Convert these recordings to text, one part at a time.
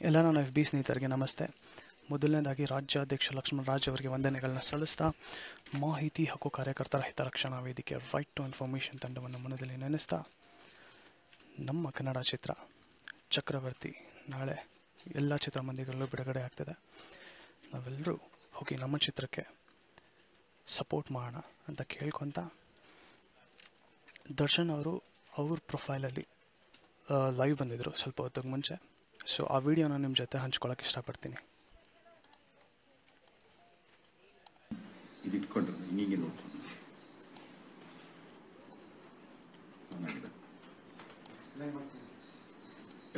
ಎಲ್ಲ ನನ್ನ F B ಸ್ನೇಹಿತರಿಗೆ ನಮಸ್ತೆ. ಮೊದಲನೇದಾಗಿ ರಾಜ್ಯಾಧ್ಯಕ್ಷ ಲಕ್ಷ್ಮಣ್ ರಾಜ್ ಅವರಿಗೆ ವಂದನೆಗಳನ್ನ ಸಲ್ಲಿಸ್ತಾ ಮಾಹಿತಿ ಹಕ್ಕು ಕಾರ್ಯಕರ್ತರ ಹಿತರಕ್ಷಣಾ ವೇದಿಕೆ ರೈಟ್ ಟು ಇನ್ಫಾರ್ಮೇಷನ್ ತಂಡವನ್ನು ಮನದಲ್ಲಿ ನೆನೆಸ್ತಾ ನಮ್ಮ ಕನ್ನಡ ಚಿತ್ರ ಚಕ್ರವರ್ತಿ ನಾಳೆ ಎಲ್ಲ ಚಿತ್ರಮಂದಿರಗಳಲ್ಲೂ ಬಿಡುಗಡೆ ಆಗ್ತದೆ. ನಾವೆಲ್ಲರೂ ಹೋಗಿ ನಮ್ಮ ಚಿತ್ರಕ್ಕೆ ಸಪೋರ್ಟ್ ಮಾಡೋಣ ಅಂತ ಕೇಳ್ಕೊತ ದರ್ಶನ್ ಅವರು ಅವ್ರ ಪ್ರೊಫೈಲಲ್ಲಿ ಲೈವ್ ಬಂದಿದ್ದರು ಸ್ವಲ್ಪ ಹೊತ್ತಿಗೆ ಮುಂಚೆ. ಸೊ ಆ ವಿಡಿಯೋನ ನಿಮ್ಮ ಜೊತೆ ಹಂಚ್ಕೊಳ್ಳೋಕೆ ಇಷ್ಟಪಡ್ತೀನಿ.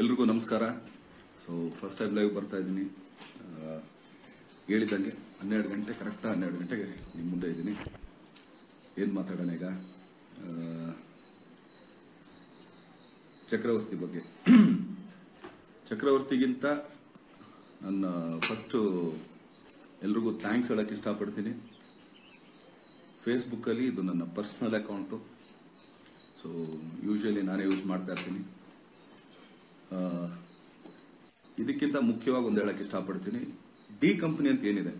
ಎಲ್ರಿಗೂ ನಮಸ್ಕಾರ. ಸೊ ಫಸ್ಟ್ ಟೈಮ್ ಲೈವ್ ಬರ್ತಾ ಇದ್ದೀನಿ. ಹೇಳಿದಂಗೆ 12 ಗಂಟೆ ಕರೆಕ್ಟಾ 12 ಗಂಟೆಗೆ ನಿಮ್ಮ ಮುಂದೆ ಇದ್ದೀನಿ. ಏನು ಮಾತಾಡೋಣ ಈಗ? ಚಕ್ರವರ್ತಿ ಬಗ್ಗೆ. ಚಕ್ರವರ್ತಿಗಿಂತ ನನ್ನ ಫಸ್ಟು ಎಲ್ರಿಗೂ ಥ್ಯಾಂಕ್ಸ್ ಹೇಳಕ್ಕೆ ಇಷ್ಟಪಡ್ತೀನಿ. ಫೇಸ್ಬುಕ್ಕಲ್ಲಿ ಇದು ನನ್ನ ಪರ್ಸನಲ್ ಅಕೌಂಟು. ಸೊ ಯೂಶಲಿ ನಾನೇ ಯೂಸ್ ಮಾಡ್ತಾ ಇರ್ತೀನಿ. ಇದಕ್ಕಿಂತ ಮುಖ್ಯವಾಗಿ ಒಂದು ಹೇಳಕ್ಕೆ ಇಷ್ಟಪಡ್ತೀನಿ, ಡಿ ಕಂಪ್ನಿ ಅಂತ ಏನಿದೆ.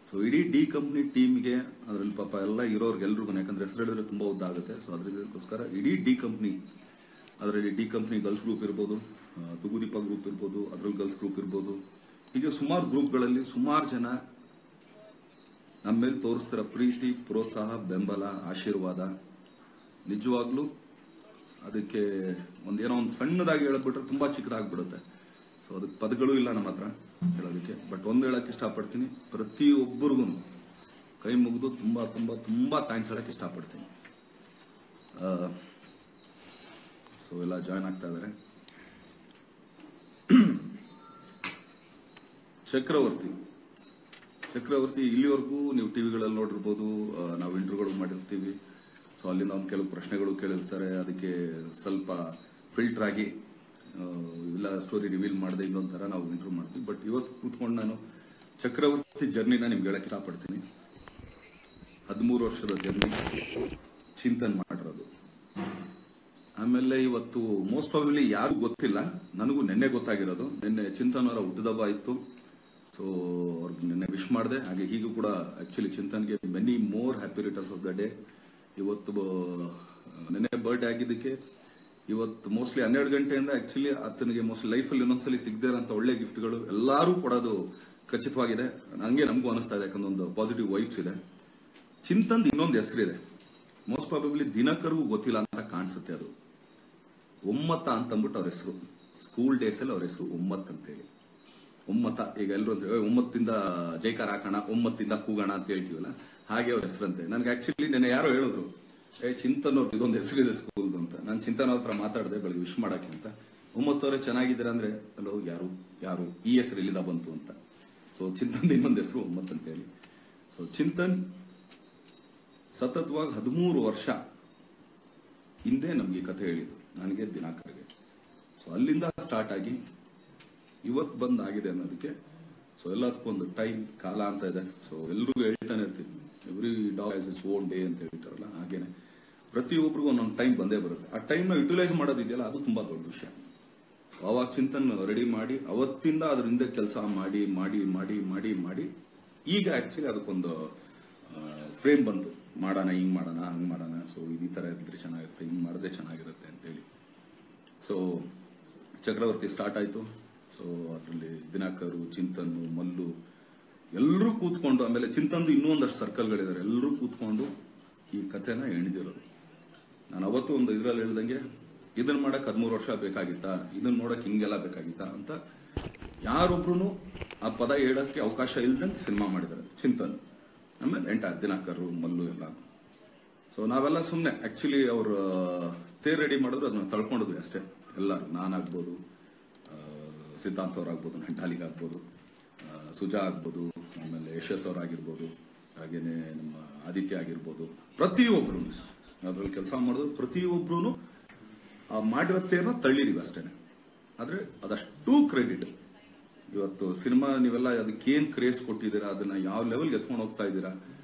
ಸೊ ಇಡೀ ಡಿ ಕಂಪ್ನಿ ಟೀಮ್ಗೆ ಅದರಲ್ಲಿ ಪಾಪ ಎಲ್ಲ ಇರೋರ್ಗೆ ಎಲ್ರಿಗೂ, ಯಾಕಂದ್ರೆ ಹೆಸರು ಹೇಳಿದ್ರೆ ತುಂಬಾ ಉದ್ದಾಗುತ್ತೆ. ಸೊ ಅದಕ್ಕೋಸ್ಕರ ಇಡೀ ಡಿ ಕಂಪ್ನಿ, ಅದರಲ್ಲಿ ಡಿ ಕಂಪ್ನಿ ಗರ್ಲ್ಸ್ ಗ್ರೂಪ್ ಇರ್ಬೋದು, ತುಗುದೀಪ ಗ್ರೂಪ್ ಇರ್ಬೋದು, ಅದ್ರಲ್ಲಿ ಗರ್ಲ್ಸ್ ಗ್ರೂಪ್ ಇರ್ಬೋದು, ಹೀಗೆ ಸುಮಾರು ಗ್ರೂಪ್ಗಳಲ್ಲಿ ಸುಮಾರು ಜನ ನಮ್ಮ ಮೇಲೆ ತೋರಿಸ್ತಿರೋ ಪ್ರೀತಿ, ಪ್ರೋತ್ಸಾಹ, ಬೆಂಬಲ, ಆಶೀರ್ವಾದ ನಿಜವಾಗ್ಲೂ ಅದಕ್ಕೆ ಒಂದೇನೋ ಒಂದು ಸಣ್ಣದಾಗಿ ಹೇಳಬಿಟ್ರೆ ತುಂಬಾ ಚಿಕ್ಕದಾಗ್ಬಿಡುತ್ತೆ. ಸೊ ಅದಕ್ಕೆ ಪದಗಳು ಇಲ್ಲ ನಮ್ಮ ಹತ್ರ ಹೇಳೋದಕ್ಕೆ. ಬಟ್ ಒಂದು ಹೇಳಕ್ ಇಷ್ಟಪಡ್ತೀನಿ, ಪ್ರತಿಯೊಬ್ಬರಿಗೂ ಕೈ ಮುಗಿದು ತುಂಬಾ ತುಂಬಾ ತುಂಬಾ ಥ್ಯಾಂಕ್ಸ್ ಹೇಳಕ್ ಇಷ್ಟಪಡ್ತೀನಿ. ಸೊ ಎಲ್ಲ ಜಾಯ್ನ್ ಆಗ್ತಾ ಇದಾರೆ. ಚಕ್ರವರ್ತಿ ಇಲ್ಲಿವರೆಗೂ ನೀವು ಟಿವಿಗಳಲ್ಲಿ ನೋಡಿರ್ಬೋದು, ನಾವು ಇಂಟರ್ವ್ಯೂಗಳು ಮಾಡಿರ್ತೀವಿ. ಸೊ ಅಲ್ಲಿಂದ ಒಂದು ಕೆಲವು ಪ್ರಶ್ನೆಗಳು ಕೇಳಿರ್ತಾರೆ, ಅದಕ್ಕೆ ಸ್ವಲ್ಪ ಫಿಲ್ಟರ್ ಆಗಿ ಇಲ್ಲ ಸ್ಟೋರಿ ರಿವೀಲ್ ಮಾಡದೆ ಇನ್ನೊಂಥರ ನಾವು ಇಂಟರ್ವ್ಯೂ ಮಾಡ್ತೀವಿ. ಬಟ್ ಇವತ್ತು ಕೂತ್ಕೊಂಡು ನಾನು ಚಕ್ರವರ್ತಿ ಜರ್ನಿನ ನಿಮ್ಗೆ ಹೇಳಕ್ ಇಷ್ಟಪಡ್ತೀನಿ. 13 ವರ್ಷದ ಜರ್ನಿ ಚಿಂತನ್ ಮಾಡಿರೋದು. ಆಮೇಲೆ ಇವತ್ತು ಮೋಸ್ಟ್ ಪ್ರಾಬಬ್ಲಿ ಯಾರು ಗೊತ್ತಿಲ್ಲ, ನನಗೂ ನೆನ್ನೆ ಗೊತ್ತಾಗಿರೋದು. ನಿನ್ನೆ ಚಿಂತನ್ ಅವರ ಹುಟ್ಟುಹಬ್ಬ ಇತ್ತು. ಸೊ ಅವ್ರಿಗೆ ನಿನ್ನೆ ವಿಶ್ ಮಾಡಿದೆ. ಹಾಗೆ ಹೀಗೂ ಕೂಡ ಆಕ್ಚುಲಿ ಚಿಂತನ್ಗೆ many more happy returns of the day. ಇವತ್ತು ನಿನ್ನೆ ಬರ್ಡೇ ಆಗಿದ್ದಕ್ಕೆ ಇವತ್ತು ಮೋಸ್ಟ್ಲಿ 12 ಗಂಟೆಯಿಂದ ಆಕ್ಚುಲಿ ಆತನಿಗೆ ಮೋಸ್ಟ್ಲಿ ಲೈಫಲ್ಲಿ ಇನ್ನೊಂದ್ಸಲಿ ಸಿಗದೇ ಇರೋಂಥ ಒಳ್ಳೆ ಗಿಫ್ಟ್ಗಳು ಎಲ್ಲರೂ ಕೊಡೋದು ಖಚಿತವಾಗಿದೆ. ಹಂಗೆ ನಮಗೂ ಅನಿಸ್ತಾ ಇದೆ, ಯಾಕಂದ್ರೆ ಒಂದು ಪಾಸಿಟಿವ್ ವೈಬ್ಸ್ ಇದೆ. ಚಿಂತನ್ ಇನ್ನೊಂದು ಹೆಸರಿದೆ, ಮೋಸ್ಟ್ ಪ್ರಾಬಬ್ಲಿ ದಿನಕರಿಗೂ ಗೊತ್ತಿಲ್ಲ ಅಂತ ಕಾಣಿಸುತ್ತೆ. ಅದು ಒಮ್ಮತ ಅಂತ ಅಂದ್ಬಿಟ್ಟು ಅವ್ರ ಹೆಸರು. ಸ್ಕೂಲ್ ಡೇಸ್ ಅಲ್ಲಿ ಅವ್ರ ಹೆಸರು ಒಮ್ಮತ್ ಅಂತೇಳಿ. ಒಮ್ಮತ, ಈಗ ಎಲ್ಲರೂ ಅಂತ ಒಮ್ಮತ್ತಿಂದ ಜೈಕಾರ ಹಾಕೋಣ, ಒಮ್ಮತ್ತಿಂದ ಕೂಗೋಣ ಅಂತ ಹೇಳ್ತೀವಲ್ಲ, ಹಾಗೆ ಅವ್ರ ಹೆಸರಂತೆ. ನನ್ಗೆ ಆಕ್ಚುಲಿ ನೆನ್ನೆ ಯಾರೋ ಹೇಳಿದ್ರು, ಚಿಂತನ್ ಅವ್ರದ್ದು ಇದೊಂದು ಹೆಸರಿದೆ ಸ್ಕೂಲ್ದು ಅಂತ. ನಾನು ಚಿಂತನ್ ಅವ್ರ ಹತ್ರ ಮಾತಾಡಿದೆ ಬೆಳಗ್ಗೆ ವಿಶ್ ಮಾಡಕ್ಕೆ ಅಂತ. ಒಮ್ಮತ್ತವ್ರೆ ಚೆನ್ನಾಗಿದ್ದೀರಾ ಅಂದ್ರೆ, ಅಲ್ಲೋ ಯಾರು ಈ ಹೆಸರು ಇಲ್ಲಿಂದ ಬಂತು ಅಂತ. ಸೊ ಚಿಂತನ್ ಇನ್ನೊಂದು ಹೆಸರು ಒಮ್ಮತ್ ಅಂತ ಹೇಳಿ. ಸೊ ಚಿಂತನ್ ಸತತವಾಗಿ 13 ವರ್ಷ ಹಿಂದೆ ನಮ್ಗೆ ಈ ಕಥೆ ಹೇಳಿದ್ದು, ನನಗೆ ದಿನಾಕರ್ಗೆ. ಸೊ ಅಲ್ಲಿಂದ ಸ್ಟಾರ್ಟ್ ಆಗಿ ಇವತ್ತು ಬಂದ್ ಆಗಿದೆ ಅನ್ನೋದಕ್ಕೆ ಸೊ ಎಲ್ಲದಕ್ಕೂ ಒಂದು ಟೈಮ್, ಕಾಲ ಅಂತ ಇದೆ. ಸೊ ಎಲ್ರಿಗೂ ಹೇಳ್ತಾನೆ ಇರ್ತೀವಿ, every dog has its own day ಅಂತ ಹೇಳ್ತಾರಲ್ಲ, ಹಾಗೇನೆ ಪ್ರತಿಯೊಬ್ಬರಿಗೂ ಒಂದೊಂದು ಟೈಮ್ ಬಂದೇ ಬರುತ್ತೆ. ಆ ಟೈಮ್ನ ಯುಟಿಲೈಸ್ ಮಾಡೋದಿದೆಯಲ್ಲ, ಅದು ತುಂಬಾ ದೊಡ್ಡ ವಿಷಯ. ಅವಾಗ ಚಿಂತನ್ ರೆಡಿ ಮಾಡಿ ಅವತ್ತಿಂದ ಅದ್ರ ಹಿಂದೆ ಕೆಲಸ ಮಾಡಿ ಮಾಡಿ ಮಾಡಿ ಮಾಡಿ ಮಾಡಿ ಈಗ ಆಕ್ಚುಲಿ ಅದಕ್ಕೊಂದು ಫ್ರೇಮ್ ಬಂತು, ಮಾಡೋಣ, ಹಿಂಗ್ ಮಾಡೋಣ, ಹಂಗ್ ಮಾಡೋಣ. ಸೊ ಈ ತರ ಇದ್ರೆ ಚೆನ್ನಾಗಿರುತ್ತೆ, ಹಿಂಗ್ ಮಾಡಿದ್ರೆ ಚೆನ್ನಾಗಿರುತ್ತೆ ಅಂತೇಳಿ. ಸೊ ಚಕ್ರವರ್ತಿ ಸ್ಟಾರ್ಟ್ ಆಯ್ತು. ಸೊ ಅದರಲ್ಲಿ ದಿನಾಕರು, ಚಿಂತನ್ನು, ಮಲ್ಲು ಎಲ್ಲರೂ ಕೂತ್ಕೊಂಡು, ಆಮೇಲೆ ಚಿಂತನ್ದು ಇನ್ನೂ ಒಂದಷ್ಟು ಸರ್ಕಲ್ಗಳಿದ್ದಾರೆ, ಎಲ್ಲರೂ ಕೂತ್ಕೊಂಡು ಈ ಕಥೆನ ಎಣಿದಿರೋದು. ನಾನು ಅವತ್ತು ಒಂದು ಇದ್ರಲ್ಲಿ ಹೇಳ್ದಂಗೆ, ಇದನ್ನ ಮಾಡಕ್ 13 ವರ್ಷ ಬೇಕಾಗಿತ್ತಾ, ಇದನ್ನ ನೋಡಕ್ ಹಿಂಗೆಲ್ಲ ಬೇಕಾಗಿತ್ತಾ ಅಂತ ಯಾರೊಬ್ರು ಆ ಪದ ಹೇಳಕ್ಕೆ ಅವಕಾಶ ಇಲ್ದಂಗೆ ಸಿನಿಮಾ ಮಾಡಿದ್ದಾರೆ ಚಿಂತನ್. ಆಮೇಲೆ ದಿನಾಕರು, ಮಲ್ಲು ಎಲ್ಲ. ಸೊ ನಾವೆಲ್ಲ ಸುಮ್ಮನೆ ಆಕ್ಚುಲಿ ಅವ್ರ ತೇರ್ ರೆಡಿ ಮಾಡಿದ್ರು, ಅದನ್ನ ತಳ್ಕೊಂಡಿದ್ವಿ ಅಷ್ಟೇ. ಎಲ್ಲ ನಾನಾಗ್ಬೋದು, ಸಿದ್ಧಾಂತ ಅವ್ರಾಗ್ಬೋದು, ನಂಟಾಲಿಗಾಗ್ಬೋದು, ಸುಜಾ ಆಗ್ಬೋದು, ಆಮೇಲೆ ಯಶಸ್ ಅವ್ರಾಗಿರ್ಬೋದು, ಹಾಗೇನೆ ನಮ್ಮ ಆದಿತ್ಯ ಆಗಿರ್ಬೋದು, ಪ್ರತಿಯೊಬ್ರು ಅದ್ರಲ್ಲಿ ಕೆಲಸ ಮಾಡಿದ್ರು. ಪ್ರತಿಯೊಬ್ರು ಮಾಡಿರೋ ತೇರ್ನ ತಳ್ಳಿದೀವಿ ಅಷ್ಟೇನೆ. ಆದ್ರೆ ಅದಷ್ಟು ಕ್ರೆಡಿಟ್. ಇವತ್ತು ಸಿನಿಮಾ ನೀವೆಲ್ಲ ಅದಕ್ಕೇನ್ ಕ್ರೇಜ್ ಕೊಟ್ಟಿದ್ದೀರಾ, ಅದನ್ನ ಯಾವ ಲೆವೆಲ್ಗೆ ಎತ್ಕೊಂಡು ಹೋಗ್ತಾ ಇದ್ದೀರಾ.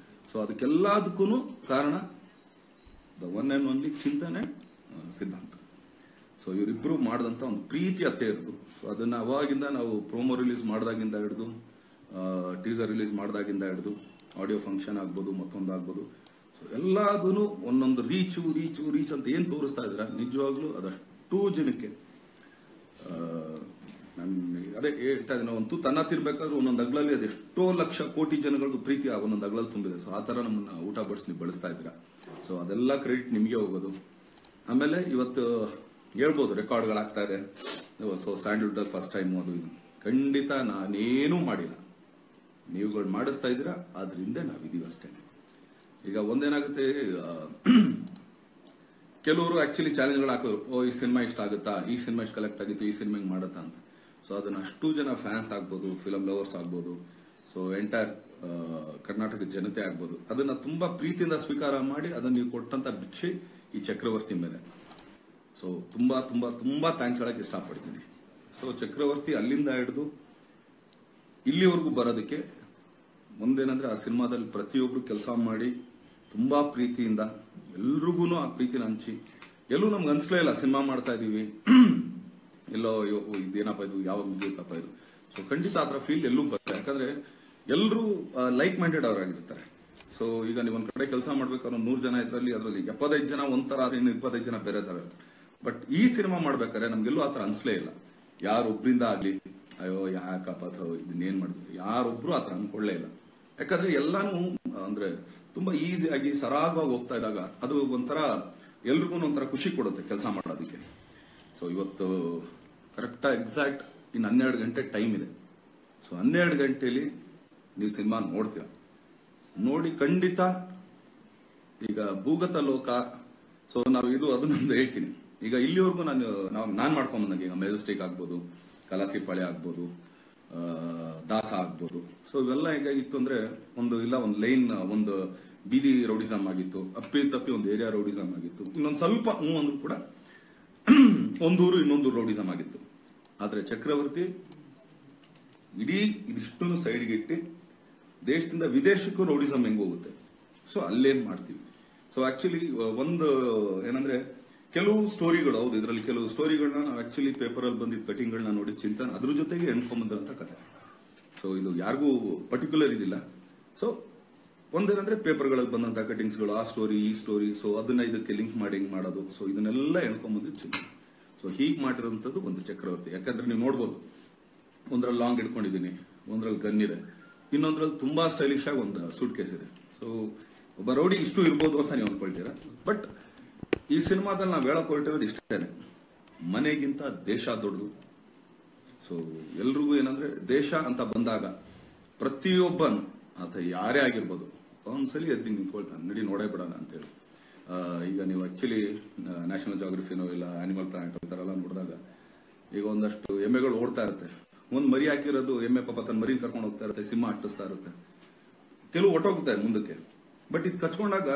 ಸೊ ಅದಕ್ಕೆಲ್ಲದಕ್ಕೂ ಕಾರಣ ದ ಒನ್ ಅಂಡ್ ಓನ್ಲಿ ಚಿಂತನೆ, ಸಿದ್ಧಾಂತ. ಸೊ ಇವರಿಬ್ರು ಮಾಡಿದಂತ ಒಂದು ಪ್ರೀತಿ ಅತ್ತೆ ಇರೋದು. ಸೊ ಅದನ್ನ ಅವಾಗಿಂದ ನಾವು ಪ್ರೋಮೋ ರಿಲೀಸ್ ಮಾಡಿದಾಗಿಂದ ಹಿಡಿದು, ಟೀಸರ್ ರಿಲೀಸ್ ಮಾಡಿದಾಗಿಂದ ಹಿಡಿದು, ಆಡಿಯೋ ಫಂಕ್ಷನ್ ಆಗ್ಬೋದು, ಮತ್ತೊಂದು ಆಗ್ಬೋದು, ಸೊ ಎಲ್ಲದೂ ಒಂದೊಂದು ರೀಚ್ ಅಂತ ಏನ್ ತೋರಿಸ್ತಾ ಇದ್ದೀರಾ, ನಿಜವಾಗ್ಲೂ ಅದಷ್ಟು ಜನಕ್ಕೆ ಅದೇ ಹೇಳ್ತಾ ಇದ್ದೀನಿ, ಒಂದು ತನ್ನ ತಿರ್ಬೇಕಾದ್ರೂ ಒಂದೊಂದು ಅಗ್ಲಲ್ಲಿ ಅದೆಷ್ಟೋ ಲಕ್ಷ ಕೋಟಿ ಜನಗಳದ್ದು ಪ್ರೀತಿ ಒಂದೊಂದು ಅಗ್ಲಲ್ಲಿ ತುಂಬಿದೆ. ಸೊ ಆ ತರ ನಮ್ಮನ್ನ ಊಟ ಬಡಿಸಿ ನೀವು ಬಳಸ್ತಾ ಇದ್ದೀರಾ. ಸೊ ಅದೆಲ್ಲ ಕ್ರೆಡಿಟ್ ನಿಮಗೆ ಹೋಗೋದು. ಆಮೇಲೆ ಇವತ್ತು ಹೇಳ್ಬೋದು ರೆಕಾರ್ಡ್ಗಳಾಗ್ತಾ ಇದೆ, ಸೊ ಸ್ಯಾಂಡಲ್ವುಡ್ ಅಲ್ಲಿ ಫಸ್ಟ್ ಟೈಮ್ ಅದು ಇದು. ಖಂಡಿತ ನಾನೇನೂ ಮಾಡಿಲ್ಲ, ನೀವುಗಳು ಮಾಡಿಸ್ತಾ ಇದ್ದೀರಾ, ಆದ್ರಿಂದ ನಾವಿದೀವಿ ಅಷ್ಟೇ. ಈಗ ಒಂದೇನಾಗುತ್ತೆ, ಕೆಲವರು ಆಕ್ಚುಲಿ ಚಾಲೆಂಜ್ಗಳು ಹಾಕೋರು, ಈ ಸಿನಿಮಾ ಇಷ್ಟ ಆಗುತ್ತಾ, ಈ ಸಿನಿಮಾ ಇಷ್ಟ ಕಲೆಕ್ಟ್ ಆಗಿತ್ತು, ಈ ಸಿನಿಮಾ ಹಿಂಗ್ ಮಾಡುತ್ತಾ ಅಂತ. ಸೊ ಅದನ್ನ ಅಷ್ಟು ಜನ ಫ್ಯಾನ್ಸ್ ಆಗ್ಬೋದು, ಫಿಲಂ ಲವರ್ಸ್ ಆಗ್ಬೋದು, ಸೊ ಎಂಟೈರ್ ಕರ್ನಾಟಕದ ಜನತೆ ಆಗ್ಬೋದು, ಅದನ್ನ ತುಂಬಾ ಪ್ರೀತಿಯಿಂದ ಸ್ವೀಕಾರ ಮಾಡಿ ಅದನ್ನ ನೀವು ಕೊಟ್ಟಂತ ಭಿಕ್ಷೆ ಈ ಚಕ್ರವರ್ತಿ ಮೇಲೆ. ಸೊ ತುಂಬಾ ತುಂಬಾ ತುಂಬಾ ಥ್ಯಾಂಕ್ಸ್ ಹೇಳಕ್ ಇಷ್ಟಪಡ್ತೀನಿ. ಸೊ ಚಕ್ರವರ್ತಿ ಅಲ್ಲಿಂದ ಹಿಡಿದು ಇಲ್ಲಿವರೆಗೂ ಬರೋದಕ್ಕೆ ಒಂದೇನಂದ್ರೆ, ಆ ಸಿನಿಮಾದಲ್ಲಿ ಪ್ರತಿಯೊಬ್ರು ಕೆಲಸ ಮಾಡಿ ತುಂಬಾ ಪ್ರೀತಿಯಿಂದ ಎಲ್ರಿಗೂ ಆ ಪ್ರೀತಿನ ಹಂಚಿ, ಎಲ್ಲೂ ನಮ್ಗೆ ಅನ್ಸ್ಲೇ ಇಲ್ಲ ಸಿನಿಮಾ ಮಾಡ್ತಾ ಇದೀವಿ, ಎಲ್ಲೋ ಇದೇನಪ್ಪ ಇದು, ಯಾವಾಗ ಮುಗಿಯುತ್ತಪ್ಪ ಇದು. ಸೊ ಖಂಡಿತ ಆತರ ಫೀಲ್ ಎಲ್ಲೂ ಬರುತ್ತೆ, ಯಾಕಂದ್ರೆ ಎಲ್ಲರೂ ಲೈಕ್ ಮೈಂಡೆಡ್ ಅವರಾಗಿರ್ತಾರೆ. ಸೊ ಈಗ ನೀವು ಒಂದ್ ಕಡೆ ಕೆಲಸ ಮಾಡ್ಬೇಕಾದ್ರೆ 100 ಜನ ಇದ್ರಲ್ಲಿ ಅದರಲ್ಲಿ 75 ಜನ ಒಂಥರ, ಇನ್ನು 25 ಜನ ಬೇರೆ ತರ ಇರ್ತಾರೆ. ಬಟ್ ಈ ಸಿನಿಮಾ ಮಾಡ್ಬೇಕಾದ್ರೆ ನಮ್ಗೆಲ್ಲೂ ಆತರ ಅನ್ಸ್ಲೇ ಇಲ್ಲ. ಯಾರೊಬ್ರಿಂದ ಆಗ್ಲಿ, ಅಯ್ಯೋ ಯಾಕಪ್ಪ ಇದನ್ನೇನ್ ಮಾಡಿದ್ವಿ, ಯಾರೊಬ್ರು ಆತರ ಅನ್ಕೊಳ್ಳೇ ಇಲ್ಲ. ಯಾಕಂದ್ರೆ ಎಲ್ಲಾನು ಅಂದ್ರೆ ತುಂಬಾ ಈಸಿಯಾಗಿ ಸರಾಗವಾಗಿ ಹೋಗ್ತಾ ಇದ್ದಾಗ ಅದು ಒಂಥರ ಎಲ್ರಿಗೂ ಒಂಥರ ಖುಷಿ ಕೊಡುತ್ತೆ ಕೆಲಸ ಮಾಡೋದಕ್ಕೆ. ಸೊ ಇವತ್ತು ಕರೆಕ್ಟ್ ಎಕ್ಸಾಕ್ಟ್ ಇನ್ನು 12 ಗಂಟೆ ಟೈಮ್ ಇದೆ. ಸೊ 12 ಗಂಟೆಲಿ ನೀವು ಸಿನಿಮಾ ನೋಡ್ತೀರ, ನೋಡಿ ಖಂಡಿತ ಈಗ ಭೂಗತ ಲೋಕ. ಸೊ ನಾವು ಇದು ಅದನ್ನೊಂದು ಹೇಳ್ತೀನಿ. ಈಗ ಇಲ್ಲಿವರೆಗೂ ನಾನ್ ಮಾಡ್ಕೊಂಡ್ ಈಗ ಮೆಜೆಸ್ಟಿಕ್ ಆಗ್ಬೋದು, ಕಲಾಸಿಪಾಳ್ಯ ಆಗ್ಬೋದು, ದಾಸ ಆಗ್ಬೋದು. ಸೊ ಇವೆಲ್ಲ ಹೇಗಾಗಿತ್ತು ಅಂದ್ರೆ, ಒಂದು ಲೈನ್, ಒಂದು ಬೀದಿ ರೌಡಿಸಮ್ ಆಗಿತ್ತು, ತಪ್ಪಿ ಒಂದು ಏರಿಯಾ ರೌಡಿಸಮ್ ಆಗಿತ್ತು, ಇನ್ನೊಂದು ಸ್ವಲ್ಪ ಅಂದ್ರೂ ಕೂಡ ಒಂದೂರು ಇನ್ನೊಂದು ರೌಡಿಸಮ್ ಆಗಿತ್ತು. ಆದ್ರೆ ಚಕ್ರವರ್ತಿ ಇಡೀ ಇದಿಷ್ಟನ್ನು ಸೈಡ್ಗೆ ಇಟ್ಟು ದೇಶದಿಂದ ವಿದೇಶಕ್ಕೂ ರೌಡಿಸಮ್ ಹೆಂಗ್ ಹೋಗುತ್ತೆ, ಸೊ ಅಲ್ಲೇನ್ ಮಾಡ್ತೀವಿ. ಸೊ ಆಕ್ಚುಲಿ ಒಂದು ಏನಂದ್ರೆ, ಕೆಲವು ಸ್ಟೋರಿಗಳು ಹೌದು, ಇದರಲ್ಲಿ ಕೆಲವು ಸ್ಟೋರಿಗಳನ್ನ ನಾವು ಆಕ್ಚುಲಿ ಪೇಪರ್ ಅಲ್ಲಿ ಬಂದಿದ್ದ ಕಟಿಂಗ್ಗಳನ್ನ ನೋಡಿ ಚಿಂತನೆ ಅದ್ರ ಜೊತೆಗೆ ಎಣ್ಕೊಂಬಂದಂತ ಕಥೆ. ಸೊ ಇದು ಯಾರಿಗೂ ಪರ್ಟಿಕ್ಯುಲರ್ ಇದಿಲ್ಲ. ಸೊ ಒಂದೇನಂದ್ರೆ ಪೇಪರ್ಗಳಲ್ಲಿ ಬಂದಂತ ಕಟಿಂಗ್ಸ್ಗಳು, ಆ ಸ್ಟೋರಿ ಈ ಸ್ಟೋರಿ, ಸೊ ಅದನ್ನ ಇದಕ್ಕೆ ಲಿಂಕ್ ಮಾಡಿ ಹೆಂಗ್ ಮಾಡೋದು, ಸೊ ಇದನ್ನೆಲ್ಲ ಎಣ್ಕೊಂಬಂದಿದ್ದು ಚಿಂತನೆ. ಸೊ ಹೀಗ್ ಮಾಡಿರೋಂಥದ್ದು ಒಂದು ಚಕ್ರವರ್ತಿ. ಯಾಕಂದ್ರೆ ನೀವು ನೋಡ್ಬೋದು, ಒಂದ್ರಲ್ಲಿ ಲಾಂಗ್ ಇಟ್ಕೊಂಡಿದ್ದೀನಿ, ಒಂದ್ರಲ್ಲಿ ಗನ್ ಇದೆ, ಇನ್ನೊಂದ್ರಲ್ಲಿ ತುಂಬಾ ಸ್ಟೈಲಿಶ್ ಆಗಿ ಒಂದು ಸೂಟ್ ಕೇಸ್ ಇದೆ. ಸೊ ಒಬ್ಬ ರೌಡಿ ಇಷ್ಟು ಇರ್ಬೋದು ಅಂತ ನೀವು ಅನ್ಕೊಳ್ತೀರಾ. ಬಟ್ ಈ ಸಿನಿಮಾದಲ್ಲಿ ನಾವು ಹೇಳಕ್ ಹೊರಟಿರೋದು ಇಷ್ಟೇನೆ, ಮನೆಗಿಂತ ದೇಶ ದೊಡ್ಡದು. ಸೊ ಎಲ್ರಿಗೂ ಏನಂದ್ರೆ, ದೇಶ ಅಂತ ಬಂದಾಗ ಪ್ರತಿಯೊಬ್ಬನು ಆತ ಯಾರೇ ಆಗಿರ್ಬೋದು ಒಂದ್ಸಲಿ ಎದ್ದು ನಿಂತ್ಕೊಳ್ತಾನೆ, ನಡಿ ನೋಡೇ ಬಿಡೋಣ ಅಂತೇಳಿ. ಈಗ ನೀವು ಆಕ್ಚುಲಿ ನ್ಯಾಷನಲ್ ಜಾಗ್ರಫಿನೋ ಇಲ್ಲ ಆನಿಮಲ್ ಪ್ಲಾನೆಟ್ ಈ ತರ ಎಲ್ಲ ನೋಡಿದಾಗ, ಈಗ ಒಂದಷ್ಟು ಎಮ್ಮೆಗಳು ಓಡ್ತಾ ಇರುತ್ತೆ, ಒಂದ್ ಮರಿ ಹಾಕಿರೋದು ಎಮ್ಮೆ ಪಾಪ ತನ್ನ ಮರಿನ ಕರ್ಕೊಂಡು ಹೋಗ್ತಾ ಇರುತ್ತೆ, ಸಿಂಹ ಅಟ್ಟಿಸ್ತಾ ಇರುತ್ತೆ, ಕೆಲವು ಹೊಟ್ಟೋಗ್ತಾರೆ ಮುಂದಕ್ಕೆ. ಬಟ್ ಇದು ಕಚ್ಕೊಂಡಾಗ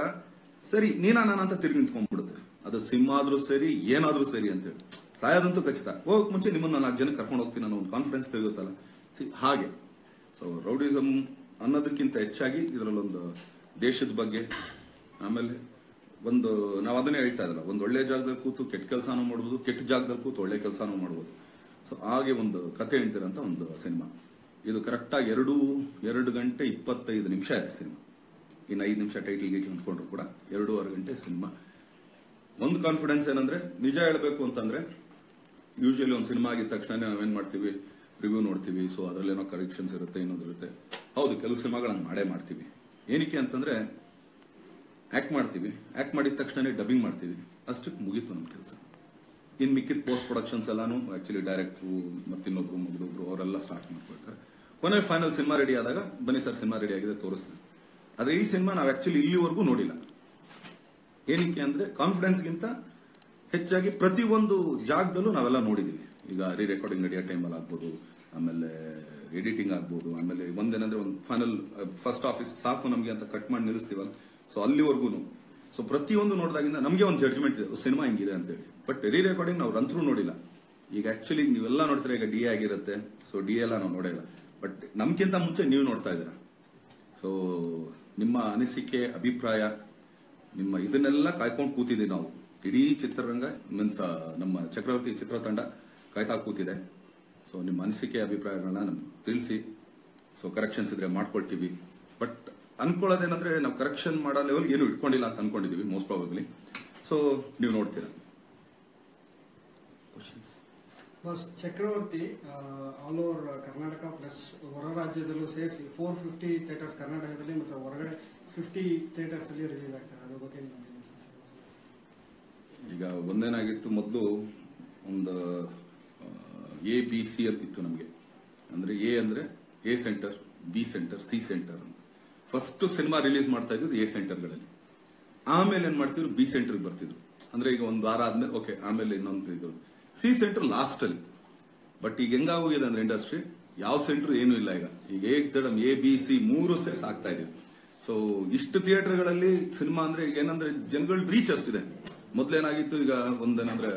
ಸರಿ ನೀನಾ ನಾನಂತ ತಿರುಗಿ ನಿಂತ್ಕೊಂಡ್ಬಿಡುತ್ತೆ. ಅದು ಸಿಂಹ ಆದ್ರೂ ಸರಿ, ಏನಾದ್ರೂ ಸರಿ ಅಂತೇಳಿ ಸಾಯೋದಂತೂ ಖಚಿತ. ಹೋಗಕ್ ಮುಂಚೆ ನಿಮ್ಮನ್ನ 4 ಜನ ಕರ್ಕೊಂಡು ಹೋಗ್ತೀನಿ ಅನ್ನೋ ಒಂದು ಕಾನ್ಫಿಡೆನ್ಸ್ ತೆಗೆಯುತ್ತಲ್ಲ, ಹಾಗೆ. ಸೊ ರೌಡಿಸಮ್ ಅನ್ನೋದಕ್ಕಿಂತ ಹೆಚ್ಚಾಗಿ ಇದರಲ್ಲೊಂದು ದೇಶದ ಬಗ್ಗೆ, ಆಮೇಲೆ ಒಂದು ನಾವು ಅದನ್ನೇ ಹೇಳ್ತಾ ಇದ್ರಲ್ಲ, ಒಂದು ಒಳ್ಳೆ ಜಾಗದಲ್ಲಿ ಕೂತು ಕೆಟ್ಟ ಕೆಲಸನೂ ಮಾಡ್ಬೋದು, ಕೆಟ್ಟ ಜಾಗದಲ್ಲಿ ಕೂತು ಒಳ್ಳೆ ಕೆಲಸನೂ ಮಾಡ್ಬೋದು. ಸೊ ಹಾಗೆ ಒಂದು ಕತೆ ಹೇಳ್ತಿರಂತ ಒಂದು ಸಿನಿಮಾ ಇದು. ಕರೆಕ್ಟಾಗಿ 2 ಗಂಟೆ 25 ನಿಮಿಷ ಇದೆ ಸಿನಿಮಾ. ಇನ್ನು 5 ನಿಮಿಷ ಟೈಟಲ್ ಗೀಟ್ಲ್ ಅಂದ್ಕೊಂಡ್ರು ಕೂಡ 2.5 ಗಂಟೆ ಸಿನಿಮಾ. ಒಂದು ಕಾನ್ಫಿಡೆನ್ಸ್ ಏನಂದ್ರೆ, ನಿಜ ಹೇಳ್ಬೇಕು ಅಂತಂದ್ರೆ, ಯೂಶಲಿ ಒಂದು ಸಿನಿಮಾ ಆಗಿದ ತಕ್ಷಣ ನಾವೇನ್ ಮಾಡ್ತೀವಿ, ರಿವ್ಯೂ ನೋಡ್ತೀವಿ. ಸೊ ಅದ್ರಲ್ಲೇನೋ ಕರೆಕ್ಷನ್ಸ್ ಇರುತ್ತೆ, ಇನ್ನೊಂದು ಇರುತ್ತೆ. ಹೌದು, ಕೆಲವು ಸಿನಿಮಾಗಳನ್ನ ಮಾಡೇ ಮಾಡ್ತೀವಿ. ಏನಕ್ಕೆ ಅಂತಂದ್ರೆ, ಆಕ್ಟ್ ಮಾಡ್ತೀವಿ, ಆಕ್ಟ್ ಮಾಡಿದ ತಕ್ಷಣ ಡಬ್ಬಿಂಗ್ ಮಾಡ್ತೀವಿ, ಅಷ್ಟಕ್ಕೆ ಮುಗೀತು ನಮ್ಮ ಕೆಲಸ. ಇನ್ ಮಿಕ್ಕಿದ ಪೋಸ್ಟ್ ಪ್ರೊಡಕ್ಷನ್ಸ್ ಎಲ್ಲಾನು ಆಕ್ಚುಲಿ ಡೈರೆಕ್ಟ್ರು ಮತ್ತಿನ್ನೊಬ್ರು ಮುಗಿದೊಬ್ರು ಅವರೆಲ್ಲ ಸ್ಟಾರ್ಟ್ ಮಾಡ್ಕೊಳ್ತಾರೆ. ಕೊನೆ ಫೈನಲ್ ಸಿನಿಮಾ ರೆಡಿ ಆದಾಗ, ಬನ್ನಿ ಸರ್ ಸಿನಿಮಾ ರೆಡಿ ಆಗಿದೆ ತೋರಿಸ್ತೀವಿ. ಆದ್ರೆ ಈ ಸಿನಿಮಾ ನಾವು ಆಕ್ಚುಲಿ ಇಲ್ಲಿವರೆಗೂ ನೋಡಿಲ್ಲ. ಏನಕ್ಕೆ ಅಂದ್ರೆ, ಕಾನ್ಫಿಡೆನ್ಸ್ಗಿಂತ ಹೆಚ್ಚಾಗಿ ಪ್ರತಿಯೊಂದು ಜಾಗದಲ್ಲೂ ನಾವೆಲ್ಲ ನೋಡಿದೀವಿ. ಈಗ ರೀ ರೆಕಾರ್ಡಿಂಗ್ ನಡೆಯೋ ಟೈಮಲ್ಲಿ ಆಗ್ಬೋದು, ಆಮೇಲೆ ಎಡಿಟಿಂಗ್ ಆಗ್ಬೋದು, ಆಮೇಲೆ ಒಂದೇನಂದ್ರೆ ಒಂದು ಫೈನಲ್ ಫಸ್ಟ್ ಆಫೀಸ್ ಸಾಕು ನಮ್ಗೆ ಅಂತ ಕಟ್ ಮಾಡಿ ನಿಲ್ಲಿಸ್ತೀವಲ್ಲ, ಸೊ ಅಲ್ಲಿವರೆಗೂ. ಸೊ ಪ್ರತಿಯೊಂದು ನೋಡಿದಾಗಿಂದ ನಮಗೆ ಒಂದು ಜಡ್ಜ್ಮೆಂಟ್ ಇದೆ, ಸಿನಿಮಾ ಹಿಂಗಿದೆ ಅಂತೇಳಿ. ಬಟ್ ರೀ ರೆಕಾರ್ಡಿಂಗ್ ನಾವು ರಂತ್ರೂ ನೋಡಿಲ್ಲ. ಈಗ ಆಕ್ಚುಲಿ ನೀವೆಲ್ಲ ನೋಡ್ತೀರಾ, ಈಗ ಡಿ ಆಗಿರುತ್ತೆ, ಸೊ ಡಿ ಎಲ್ಲ ನಾವು ನೋಡಿಲ್ಲ. ಬಟ್ ನಮ್ಗಿಂತ ಮುಂಚೆ ನೀವು ನೋಡ್ತಾ ಇದ್ದೀರಾ. ಸೊ ನಿಮ್ಮ ಅನಿಸಿಕೆ, ಅಭಿಪ್ರಾಯ, ನಿಮ್ಮ ಇದನ್ನೆಲ್ಲ ಕಾಯ್ಕೊಂಡು ಕೂತಿದ್ದೀವಿ ನಾವು. ಇಡೀ ಚಿತ್ರರಂಗ ಮೀನ್ಸ್ ನಮ್ಮ ಚಕ್ರವರ್ತಿ ಚಿತ್ರತಂಡ ಕಾಯ್ತಾ ಕೂತಿದೆ. ಸೊ ನಿಮ್ಮ ಅನಿಸಿಕೆ ಅಭಿಪ್ರಾಯಗಳನ್ನ ನಮ್ಗೆ ತಿಳಿಸಿ. ಸೊ ಕರೆಕ್ಷನ್ಸ್ ಇದ್ರೆ ಮಾಡ್ಕೊಳ್ತೀವಿ. ಬಟ್ ಅನ್ಕೊಳ್ಳೋದೇನಂದ್ರೆ ನಾವು ಕರೆಕ್ಷನ್ ಮಾಡೋ ಲೆವೆಲ್ ಏನು ಇಟ್ಕೊಂಡಿಲ್ಲ ಅಂತ ಅನ್ಕೊಂಡಿದೀವಿ ಮೋಸ್ಟ್ ಪ್ರಾಬಬ್ಲಿ. ಸೊ ನೀವು ನೋಡ್ತೀರಾ. ಬಸ್ ಚಕ್ರವರ್ತಿ ಆಲ್ ಓವರ್ ಕರ್ನಾಟಕ ಪ್ಲಸ್ ಹೊರ ರಾಜ್ಯದಲ್ಲೂ ಸೇರಿಸಿ 450 ಥಿಯೇಟರ್ಸ್ ಕರ್ನಾಟಕದಲ್ಲಿ ಮತ್ತು ಹೊರಗಡೆ 50 ಥಿಯೇಟರ್ಸ್ ಅಲ್ಲಿ ರಿಲೀಸ್ ಆಗ್ತಾರೆ. ಅದ್ರ ಬಗ್ಗೆ ಈಗ ಒಂದೇನಾಗಿತ್ತು, ಮೊದಲು ಒಂದು ABC ಅಂತಿತ್ತು ನಮಗೆ. ಅಂದ್ರೆ ಎ ಅಂದ್ರೆ A centre, B centre, C centre ಅಂತ. ಫಸ್ಟ್ ಸಿನಿಮಾ ರಿಲೀಸ್ ಮಾಡ್ತಾ ಇದ್ದು ಎ ಸೆಂಟರ್ಗಳಲ್ಲಿ. ಆಮೇಲೆ ಏನ್ ಮಾಡ್ತಿದ್ರು, ಬಿ ಸೆಂಟರ್ ಬರ್ತಿದ್ರು. ಅಂದ್ರೆ ಈಗ ಒಂದು ವಾರ ಆದ್ಮೇಲೆ ಓಕೆ, ಆಮೇಲೆ ಇನ್ನೊಂದು ಇದು ಸಿ ಸೆಂಟರ್ ಲಾಸ್ಟ್ ಅಲ್ಲಿ. ಬಟ್ ಈಗ ಹೆಂಗಾಗೋಗಿದೆ ಅಂದ್ರೆ ಇಂಡಸ್ಟ್ರಿ, ಯಾವ ಸೆಂಟರ್ ಏನು ಇಲ್ಲ ಈಗ ಏಕದಡಮ್ ABC 3 ಸೆಟ್ಸ್ ಆಗ್ತಾ ಇದೆ. ಸೊ ಇಷ್ಟು ಥಿಯೇಟರ್ಗಳಲ್ಲಿ ಸಿನಿಮಾ ಅಂದ್ರೆ ಈಗ ಏನಂದ್ರೆ ಜನಗಳ ರೀಚ್ ಅಷ್ಟಿದೆ. ಮೊದ್ಲೇನಾಗಿತ್ತು, ಈಗ ಒಂದೇನಂದ್ರೆ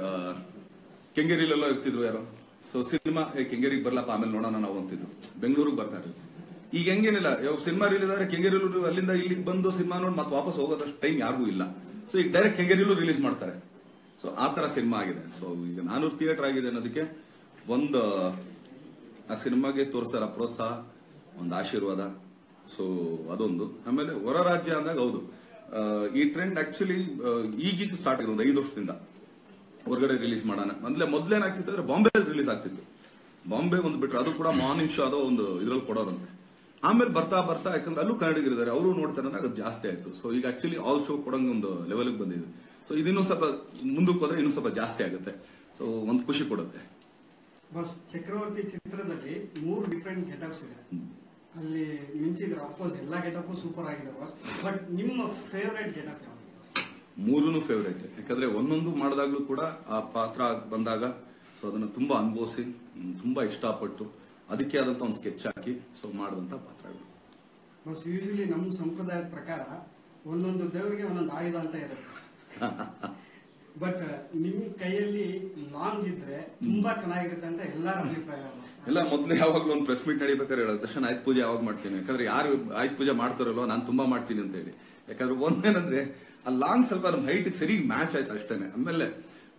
ಕೆಂಗೇರಿಲೆಲ್ಲ ಇರ್ತಿದ್ರು ಯಾರೋ. ಸೊ ಸಿನಿಮಾ ಕೆಂಗೇರಿಗೆ ಬರ್ಲಪ್ಪ ಆಮೇಲೆ ನೋಡೋಣ ನಾವು ಅಂತಿದ್ರು. ಬೆಂಗಳೂರಿಗೆ ಬರ್ತಾರೆ. ಈಗ ಹೆಂಗೇನಿಲ್ಲ, ಯಾವ ಸಿನಿಮಾ ರಿಲೀಸ್ ಆದ್ರೆ ಕೆಂಗೇರಿಲೂ ಅಲ್ಲಿಂದ ಇಲ್ಲಿಗೆ ಬಂದು ಸಿನಿಮಾ ನೋಡಿ ಮತ್ತೆ ವಾಪಸ್ ಹೋಗೋದಷ್ಟು ಟೈಮ್ ಯಾರಿಗೂ ಇಲ್ಲ. ಸೊ ಈಗ ಡೈರೆಕ್ಟ್ ಕೆಂಗೇರಿಲೂ ರಿಲೀಸ್ ಮಾಡ್ತಾರೆ. ಸೊ ಆ ತರ ಸಿನಿಮಾ ಆಗಿದೆ. ಸೊ ಈಗ 400 ಥಿಯೇಟರ್ ಆಗಿದೆ ಅನ್ನೋದಕ್ಕೆ ಒಂದು ಆ ಸಿನಿಮಾಗೆ ತೋರಿಸ್ತಾರ ಪ್ರೋತ್ಸಾಹ, ಒಂದು ಆಶೀರ್ವಾದ. ಸೊ ಅದೊಂದು. ಆಮೇಲೆ ಹೊರ ರಾಜ್ಯ ಅಂದಾಗ ಹೌದು, ಈ ಟ್ರೆಂಡ್ ಆಕ್ಚುಲಿ ಈಗೀಗ ಸ್ಟಾರ್ಟ್ ಆಗಿದೆ ಒಂದು 5 ವರ್ಷದಿಂದ. ಹೊರಗಡೆ ರಿಲೀಸ್ ಮಾಡೋಣ ಮೊದ್ಲೇನಾಗ್ತಿತ್ತು ಅಂದ್ರೆ ಬಾಂಬೆ ರಿಲೀಸ್ ಆಗ್ತಿತ್ತು. ಬಾಂಬೆ ಒಂದು ಬಿಟ್ರೆ ಅದು ಕೂಡ ಮಾರ್ನಿಂಗ್ ಶೋ ಅದೋ ಒಂದು ಇದ್ರಲ್ಲಿ ಕೊಡೋದಂತೆ. ಆಮೇಲೆ ಬರ್ತಾ ಬರ್ತಾ ಯಾಕಂದ್ರೆ ಅಲ್ಲೂ ಕನ್ನಡಿಗರಿದ್ದಾರೆ, ಅವರು ನೋಡ್ತಾರೆ ಅಂದಾಗ ಅದು ಜಾಸ್ತಿ ಆಯ್ತು. ಸೊ ಈಗ ಆಕ್ಚುಲಿ ಆಲ್ ಶೋ ಕೊಡಂಗ ಒಂದು ಲೆವೆಲ್ಗೆ ಬಂದಿದೆ. ಸೊ ಇದನ್ನೂ ಸ್ವಲ್ಪ ಮುಂದಕ್ಕೆ ಹೋದ್ರೆ ಇನ್ನೂ ಸ್ವಲ್ಪ ಜಾಸ್ತಿ ಆಗುತ್ತೆ. ಸೊ ಒಂದು ಖುಷಿ ಕೊಡುತ್ತೆ. ಬಸ್ ಚಕ್ರವರ್ತಿ ಚಿತ್ರದಲ್ಲಿ 3 ಡಿಫ್ರೆಂಟ್ ಗೆಟಪ್ಸ್ ಇದೆ. ಅಲ್ಲಿ ಮಿಂಚಿದ್ರೆ ಅಫ್ಕೋರ್ಸ್ ಎಲ್ಲಾ ಗೆಟಪ್ ಸೂಪರ್ ಆಗಿದೆ ಬಾಸ್. ಬಟ್ ನಿಮ್ಮ ಫೇವರೇಟ್ ಗೆಟಪ್ ಯಾವುದು? 3 ಫೇವರೇಟ್. ಯಾಕಂದ್ರೆ ಒಂದೊಂದು ಮಾಡಿದಾಗ್ಲೂ ಕೂಡ ಆ ಪಾತ್ರ ಬಂದಾಗ ಸೊ ಅದನ್ನ ತುಂಬಾ ಅನುಭವಿಸಿ, ತುಂಬಾ ಇಷ್ಟಪಟ್ಟು ಅದಕ್ಕೆ ಆದಂತ ಒಂದು ಸ್ಕೆಚ್ ಹಾಕಿ ಸೊ ಮಾಡಿದಂತ ಪಾತ್ರಗಳು. ಬಸ್ ಯೂಶಲಿ ನಮ್ಮ ಸಂಪ್ರದಾಯದ ಪ್ರಕಾರ ಒಂದೊಂದು ದೇವರಿಗೆ ಒಂದೊಂದು ಆಯುಧ ಅಂತ ಇರುತ್ತೆ. ಬಟ್ ನಿಮ್ ಕೈಯಲ್ಲಿ ಲಾಂಗ್ ಇದ್ರೆ ತುಂಬಾ ಚೆನ್ನಾಗಿರುತ್ತೆ ಅಂತ ಎಲ್ಲರ ಅಭಿಪ್ರಾಯ. ಎಲ್ಲ ಮೊದ್ಲು ಯಾವಾಗ್ಲೂ ಒಂದು ಪ್ರೆಸ್ ಮೀಟ್ ನಡಿಬೇಕಾದ್ರೆ ಹೇಳೋದು, ದರ್ಶನ್ ಆಯ್ತು ಪೂಜೆ ಯಾವಾಗ ಮಾಡ್ತೀನಿ. ಯಾಕಂದ್ರೆ ಯಾರು ಆಯ್ತು ಪೂಜೆ ಮಾಡ್ತಾರಲ್ಲೋ ನಾನು ತುಂಬಾ ಮಾಡ್ತೀನಿ ಅಂತ ಹೇಳಿ. ಯಾಕಂದ್ರೆ ಒಂದೇನಂದ್ರೆ ಆ ಲಾಂಗ್ ಸ್ವಲ್ಪ ನಮ್ಮ ಹೈಟ್ ಸರಿ ಮ್ಯಾಚ್ ಆಯ್ತು ಅಷ್ಟೇನೆ. ಆಮೇಲೆ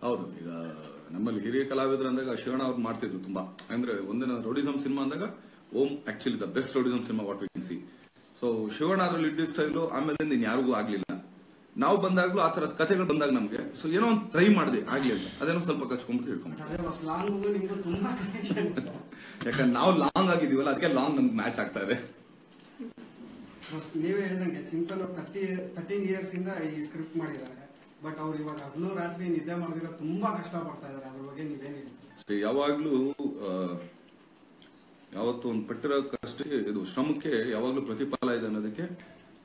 ಹೌದು, ಈಗ ನಮ್ಮಲ್ಲಿ ಹಿರಿಯ ಕಲಾವಿದ್ರು ಅಂದಾಗ ಶಿವಣ್ಣ ಅವ್ರು ಮಾಡ್ತಿದ್ರು ತುಂಬಾ. ಅಂದ್ರೆ ಒಂದಿನ ರೌಡಿಸಮ್ ಸಿನಿಮಾ ಅಂದಾಗ Om actually the best rowdyism cinema what we can see. So Shivanna ಅದ್ರಲ್ಲಿ ಇದ್ದ ಸ್ಟೈಲು ಆಮೇಲೆ ಇನ್ ಯಾರಿಗೂ ಆಗ್ಲಿಲ್ಲ. ನಾವು ಬಂದಾಗ್ಲೂ ಆ ತರದ ಕಥೆಗಳು ಬಂದಾಗ ನಮ್ಗೆ ಸೊ ಏನೋ ಒಂದು ಟ್ರೈ ಮಾಡಿದೆ ಆಗ್ಲಿ ಅಂತ, ಅದೇನೋ ಸ್ವಲ್ಪ ಕಚ್ಕೊಂಡ್ಬಿಟ್ಟು ತಿಳ್ಕೊಂಡ್ಬಿಟ್ಟು. ಯಾಕಂದ್ರೆ ನಾವು ಲಾಂಗ್ ಆಗಿದೀವಲ್ಲ, ಅದಕ್ಕೆ ಲಾಂಗ್ ನಮ್ಗೆ ಮ್ಯಾಚ್ ಆಗ್ತಾ ಇದೆ. ನೀವೇ ಹೇಳ್ದಂಗೆ ಚಿಂತನ್ 13 ಇಯರ್ಸ್ ಇಂದ ಈ ಸ್ಕ್ರಿಪ್ಟ್ ಮಾಡಿದ್ದಾರೆ. ಬಟ್ ಅವ್ರು ಇವಾಗ ಹಗಲು ರಾತ್ರಿ ನಿದ್ದೆ ಮಾಡಿದ್ರೆ ತುಂಬಾ ಕಷ್ಟ ಪಡ್ತಾ ಇದಾರೆ. ಅದ್ರ ಬಗ್ಗೆ ನೀವೇನ್ ಹೇಳ್ತೀರಿ? ಯಾವಾಗ್ಲೂ ಯಾವತ್ತು ಒಂದು ಪಟ್ಟಿರೋ ಕಷ್ಟ ಇದು ಶ್ರಮಕ್ಕೆ ಯಾವಾಗ್ಲೂ ಪ್ರತಿಫಲ ಇದೆ ಅನ್ನೋದಕ್ಕೆ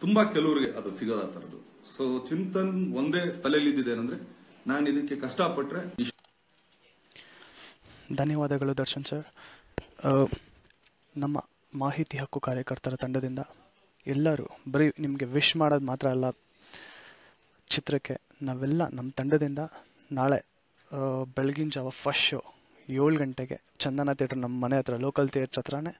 ತುಂಬಾ ಕೆಲವರಿಗೆ ಅದು ಸಿಗೋದ ತರದ್ದು. ಸೊ ಚಿಂತನ್ ಒಂದೇ ತಲೆಯಲ್ಲಿದ್ದಿದೆ ಏನಂದ್ರೆ ನಾನು ಇದಕ್ಕೆ ಕಷ್ಟಪಟ್ರೆ. ಧನ್ಯವಾದಗಳು ದರ್ಶನ್ ಸರ್. ನಮ್ಮ ಮಾಹಿತಿ ಹಕ್ಕು ಕಾರ್ಯಕರ್ತರ ತಂಡದಿಂದ ಎಲ್ಲರೂ ಬರೀ ನಿಮಗೆ ವಿಶ್ ಮಾಡೋದು ಮಾತ್ರ ಅಲ್ಲ, ಚಿತ್ರಕ್ಕೆ ನಾವೆಲ್ಲ ನಮ್ಮ ತಂಡದಿಂದ ನಾಳೆ ಬೆಳಗಿನ ಜಾವ ಫಸ್ಟ್ ಶೋ 7 ಗಂಟೆಗೆ ಚಂದನ ಥಿಯೇಟರ್, ನಮ್ಮ ಮನೆ ಹತ್ರ ಲೋಕಲ್ ಥಿಯೇಟ್ರ್ ಹತ್ರನೇ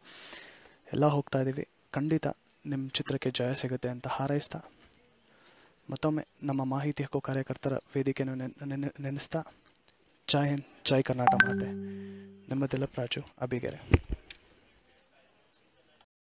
ಎಲ್ಲ ಹೋಗ್ತಾ ಇದ್ದೀವಿ. ಖಂಡಿತ ನಿಮ್ಮ ಚಿತ್ರಕ್ಕೆ ಜಯ ಸಿಗುತ್ತೆ ಅಂತ ಹಾರೈಸ್ತಾ ಮತ್ತೊಮ್ಮೆ ನಮ್ಮ ಮಾಹಿತಿ ಹಕ್ಕು ಕಾರ್ಯಕರ್ತರ ವೇದಿಕೆಯನ್ನು ನೆನೆಸ್ತಾ ಜೈ ಹಿಂದ್, ಜೈ ಕರ್ನಾಟಕ ಮಾತೆ. ನಿಮ್ಮದೆಲ್ಲ ಪ್ರಾಜು ಅಬಿಗೆರೆ.